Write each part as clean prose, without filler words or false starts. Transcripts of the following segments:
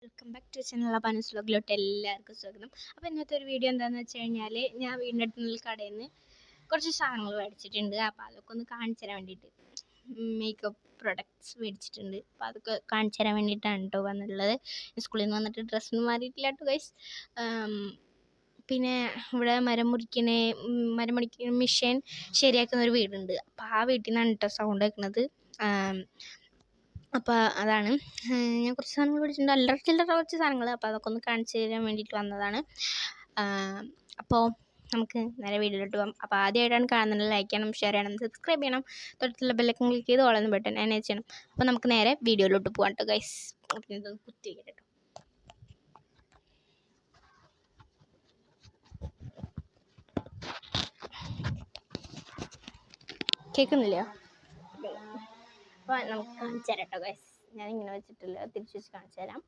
Welcome back to channel അപ്പാനൂസ് വ്ലോഗിലോട്ട് എല്ലാവർക്കും സ്വാഗതം. അപ്പോൾ ഇന്നത്തെ ഒരു വീഡിയോ എന്താണെന്ന് വെച്ച് കഴിഞ്ഞാൽ ഞാൻ വീടിൻ്റെ അടുത്തുള്ള കടയിൽ നിന്ന് കുറച്ച് സാധനങ്ങൾ മേടിച്ചിട്ടുണ്ട്. അപ്പോൾ അതൊക്കെ ഒന്ന് കാണിച്ചു തരാൻ വേണ്ടിയിട്ട് മേക്കപ്പ് പ്രൊഡക്ട്സ് മേടിച്ചിട്ടുണ്ട്. അപ്പോൾ അതൊക്കെ കാണിച്ചു തരാൻ വേണ്ടിയിട്ടാണ് കേട്ടോ വന്നിട്ടുള്ളത്. സ്കൂളിൽ നിന്ന് വന്നിട്ട് ഡ്രസ്സൊന്നും മാറിയിട്ടില്ല കേട്ടോ ഗൈസ്. പിന്നെ ഇവിടെ മരം മുറിക്കുന്ന മെഷീൻ ശരിയാക്കുന്ന ഒരു വീടുണ്ട്. അപ്പോൾ ആ വീട്ടിൽ നിന്നാണ് കേട്ടോ സൗണ്ട് കേൾക്കുന്നത്. അപ്പോൾ അതാണ് ഞാൻ കുറച്ച് സാധനങ്ങൾ മേടിച്ചിട്ടുണ്ട്. അല്ലറ ചില്ലറ കുറച്ച് സാധനങ്ങൾ. അപ്പോൾ അതൊക്കെ ഒന്ന് കാണിച്ചു തരാൻ വേണ്ടിയിട്ട് വന്നതാണ്. അപ്പോൾ നമുക്ക് നേരെ വീഡിയോയിലോട്ട് പോകാം. അപ്പോൾ ആദ്യമായിട്ടാണ് കാണുന്നത് ലൈക്ക് ചെയ്യണം, ഷെയർ ചെയ്യണം, സബ്സ്ക്രൈബ് ചെയ്യണം, തൊട്ടുള്ള ബെല്ലൈക്കൺ ക്ലിക്ക് ചെയ്ത് ഓളെന്ന് ബട്ടൺ എനേബിൾ ചെയ്യണം. അപ്പോൾ നമുക്ക് നേരെ വീഡിയോയിലോട്ട് പോകാം കേട്ടോ ഗൈസ്. അപ്പോൾ ഇതൊന്ന് കുത്തി വയ്ക്കാം കേട്ടോ. കേൾക്കുന്നില്ല? അപ്പോൾ നമുക്ക് കാണിച്ചു തരാം കേട്ടോ ഗൈസ്. ഞാനിങ്ങനെ വെച്ചിട്ടില്ല, തിരിച്ച് വെച്ച് കാണിച്ചു തരാം.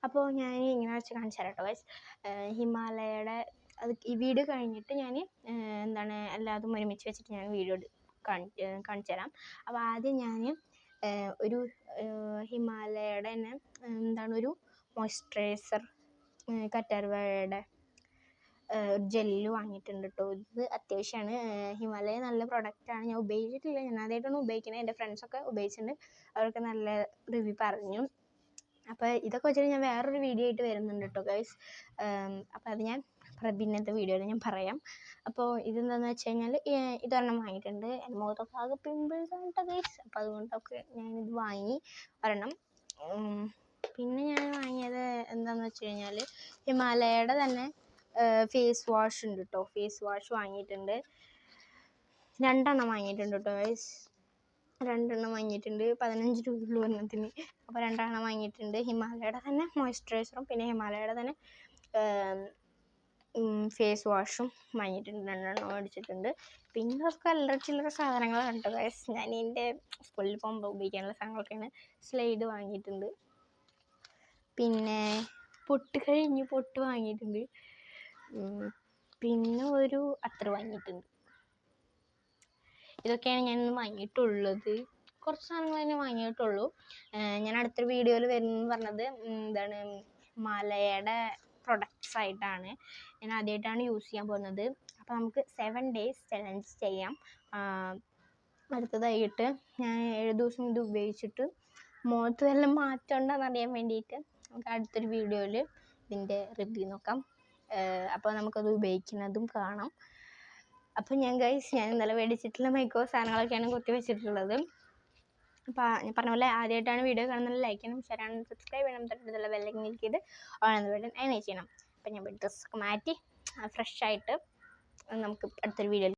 അപ്പോൾ ഞാൻ ഇങ്ങനെ വെച്ച് കാണിച്ചു തരാം കേട്ടോ ഗൈസ്. ഹിമാലയയുടെ ഈ വീഡിയോ കഴിഞ്ഞിട്ട് ഞാൻ എല്ലാതും ഒരുമിച്ച് വെച്ചിട്ട് ഞാൻ വീഡിയോ കാണിച്ചു തരാം. അപ്പോൾ ആദ്യം ഞാൻ ഒരു ഹിമാലയയുടെ തന്നെ ഒരു മോയ്സ്ചറൈസർ കറ്റാർവാഴയുടെ ജെല്ല് വാങ്ങിയിട്ടുണ്ട് കേട്ടോ. ഇത് അത്യാവശ്യമാണ്. ഹിമാലയ നല്ല പ്രൊഡക്റ്റാണ്. ഞാൻ ഉപയോഗിച്ചിട്ടില്ല, ഞാൻ ആദ്യമായിട്ടാണ് ഉപയോഗിക്കുന്നത്. എൻ്റെ ഫ്രണ്ട്സൊക്കെ ഉപയോഗിച്ചിട്ടുണ്ട്, അവർക്ക് നല്ല റിവ്യൂ പറഞ്ഞു. അപ്പോൾ ഇതൊക്കെ വെച്ചിട്ട് ഞാൻ വേറൊരു വീഡിയോ ആയിട്ട് വരുന്നുണ്ട് കേട്ടോ ഗൈസ്. അപ്പോൾ അത് ഞാൻ പിന്നത്തെ വീഡിയോയിൽ ഞാൻ പറയാം. അപ്പോൾ ഇതെന്താണെന്ന് വെച്ച് കഴിഞ്ഞാൽ ഇതൊരെണ്ണം വാങ്ങിയിട്ടുണ്ട്. എൻ്റെ മുഖത്തൊക്കെ ആകെ പിമ്പിൾസ് ആണ് കേട്ടോ ഗൈസ്. അപ്പോൾ അതുകൊണ്ടൊക്കെ ഞാനിത് വാങ്ങി ഒരെണ്ണം. പിന്നെ ഞാൻ വാങ്ങിയത് എന്താണെന്ന് വെച്ച് കഴിഞ്ഞാൽ ഹിമാലയയുടെ തന്നെ ഫേസ് വാഷ് ഉണ്ട് കേട്ടോ. ഫേസ് വാഷ് വാങ്ങിയിട്ടുണ്ട്. 2 എണ്ണം വാങ്ങിയിട്ടുണ്ട് കേട്ടോ ഗൈസ്. 2 എണ്ണം വാങ്ങിയിട്ടുണ്ട്. 15 രൂപയുള്ളൂ ഒരെണ്ണത്തിന്. അപ്പോൾ 2 എണ്ണം വാങ്ങിയിട്ടുണ്ട്. ഹിമാലയയുടെ തന്നെ മോയ്സ്ചറൈസറും പിന്നെ ഹിമാലയയുടെ തന്നെ ഫേസ് വാഷും വാങ്ങിയിട്ടുണ്ട്. 2 എണ്ണം മേടിച്ചിട്ടുണ്ട്. പിന്നെ അതൊക്കെ അല്ലറ ചില്ലറ സാധനങ്ങളാണ് കേട്ടോ ഗൈസ്. ഞാൻ എൻ്റെ സ്കൂളിൽ പോകുമ്പോൾ ഉപയോഗിക്കാനുള്ള സാധനങ്ങളൊക്കെയാണ്. സ്ലൈഡ് വാങ്ങിയിട്ടുണ്ട്. പിന്നെ പൊട്ട് വാങ്ങിയിട്ടുണ്ട്. പിന്നെ ഒരു അത്തർ വാങ്ങിയിട്ടുണ്ട്. ഇതൊക്കെയാണ് ഞാനിന്ന് വാങ്ങിയിട്ടുള്ളത്. കുറച്ച് സാധനങ്ങൾ തന്നെ വാങ്ങിയിട്ടുള്ളൂ. ഞാൻ അടുത്തൊരു വീഡിയോയിൽ വരുന്നെന്ന് പറഞ്ഞത് ഹിമാലയയുടെ പ്രൊഡക്ട്സ് ആയിട്ടാണ്. ഞാൻ ആദ്യമായിട്ടാണ് യൂസ് ചെയ്യാൻ പോകുന്നത്. അപ്പോൾ നമുക്ക് 7 days ചലഞ്ച് ചെയ്യാം. അടുത്തതായിട്ട് ഞാൻ 7 ദിവസം ഇത് ഉപയോഗിച്ചിട്ട് മുഖത്ത് വല്ല മാറ്റം ഉണ്ടോയെന്ന് അറിയാൻ വേണ്ടിയിട്ട് നമുക്ക് അടുത്തൊരു വീഡിയോയിൽ ഇതിൻ്റെ റിവ്യൂ നോക്കാം. അപ്പോൾ നമുക്കത് ഉപയോഗിക്കുന്നതും കാണാം. അപ്പോൾ ഞാൻ ഇന്നലെ മേടിച്ചിട്ടുള്ള മേക്കപ്പ് സാധനങ്ങളൊക്കെയാണ് കുത്തി വെച്ചിട്ടുള്ളത്. അപ്പോൾ ഞാൻ പറഞ്ഞ പോലെ ആദ്യമായിട്ടാണ് വീഡിയോ കാണുന്നത് ലൈക്ക് ചെയ്യണം, ഷെയർ ചെയ്യണം, സബ്സ്ക്രൈബ് ചെയ്യണം, തൊട്ടുള്ള ബെല്ലൈക്കൺ ക്ലിക്ക് ചെയ്ത് ഓളെന്ന് ബട്ടൺ എനേബിൾ ചെയ്യണം. അപ്പോൾ ഞാൻ ഡ്രസ്സൊക്കെ മാറ്റി ഫ്രഷ് ആയിട്ട് നമുക്ക് അടുത്തൊരു വീഡിയോ